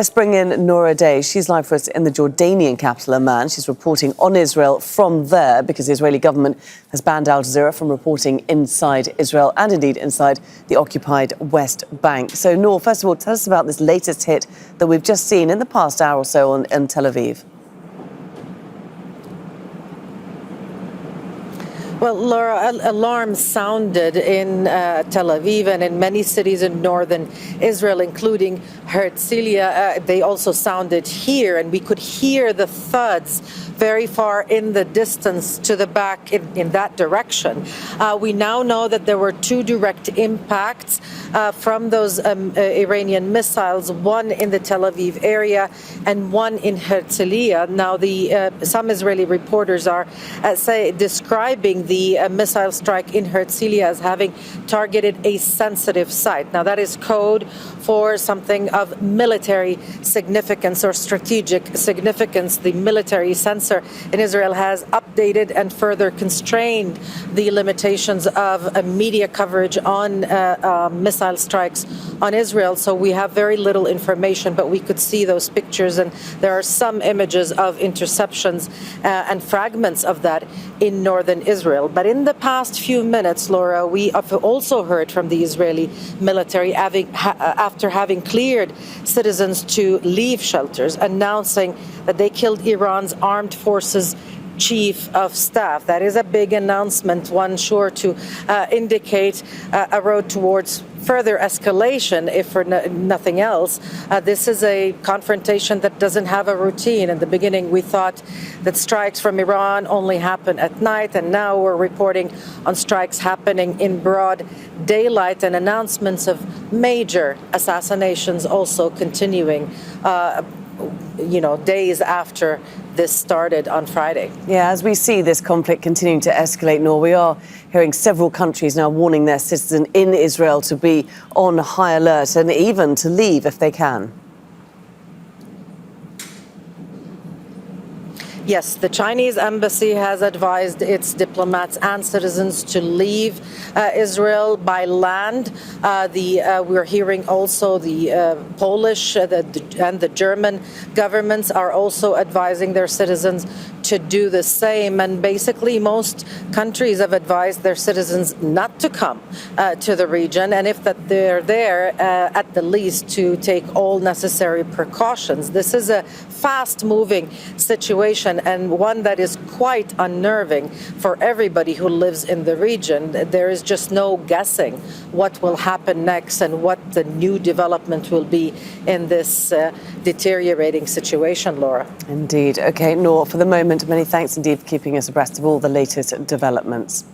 Let's bring in Nour. She's live for us in the Jordanian capital, Amman. She's reporting on Israel from there because the Israeli government has banned Al Jazeera from reporting inside Israel and indeed inside the occupied West Bank. So, Nour, first of all, tell us about this latest hit that we've just seen in the past hour or so in Tel Aviv. Well, Laura, alarms sounded in Tel Aviv and in many cities in northern Israel, including Herzliya. They also sounded here, and we could hear the thuds very far in the distance to the back in that direction. We now know that there were two direct impacts from those Iranian missiles, one in the Tel Aviv area and one in Herzliya. Now, some Israeli reporters are describing the missile strike in Herzliya as having targeted a sensitive site. Now, that is code for something of military significance or strategic significance. The military censor in Israel has updated and further constrained the limitations of media coverage on missile strikes on Israel. So we have very little information, but we could see those pictures, and there are some images of interceptions and fragments of that in northern Israel. But in the past few minutes, Laura, we have also heard from the Israeli military after having cleared citizens to leave shelters, announcing that they killed Iran's armed forces chief of staff. That is a big announcement, one sure to indicate a road towards further escalation, if for nothing else. This is a confrontation that doesn't have a routine. In the beginning, we thought that strikes from Iran only happen at night, and now we're reporting on strikes happening in broad daylight and announcements of major assassinations also continuing, days after this started on Friday. Yeah, as we see this conflict continuing to escalate, Nour, we are hearing several countries now warning their citizens in Israel to be on high alert and even to leave if they can. Yes, the Chinese embassy has advised its diplomats and citizens to leave Israel by land. We're hearing also the Polish and the German governments are also advising their citizens to do the same. And basically, most countries have advised their citizens not to come to the region, and if that they're there, at the least to take all necessary precautions. This is a fast-moving situation and one that is quite unnerving for everybody who lives in the region. There is just no guessing what will happen next and what the new development will be in this deteriorating situation, Laura. Indeed. Okay, Nour, for the moment, many thanks indeed for keeping us abreast of all the latest developments.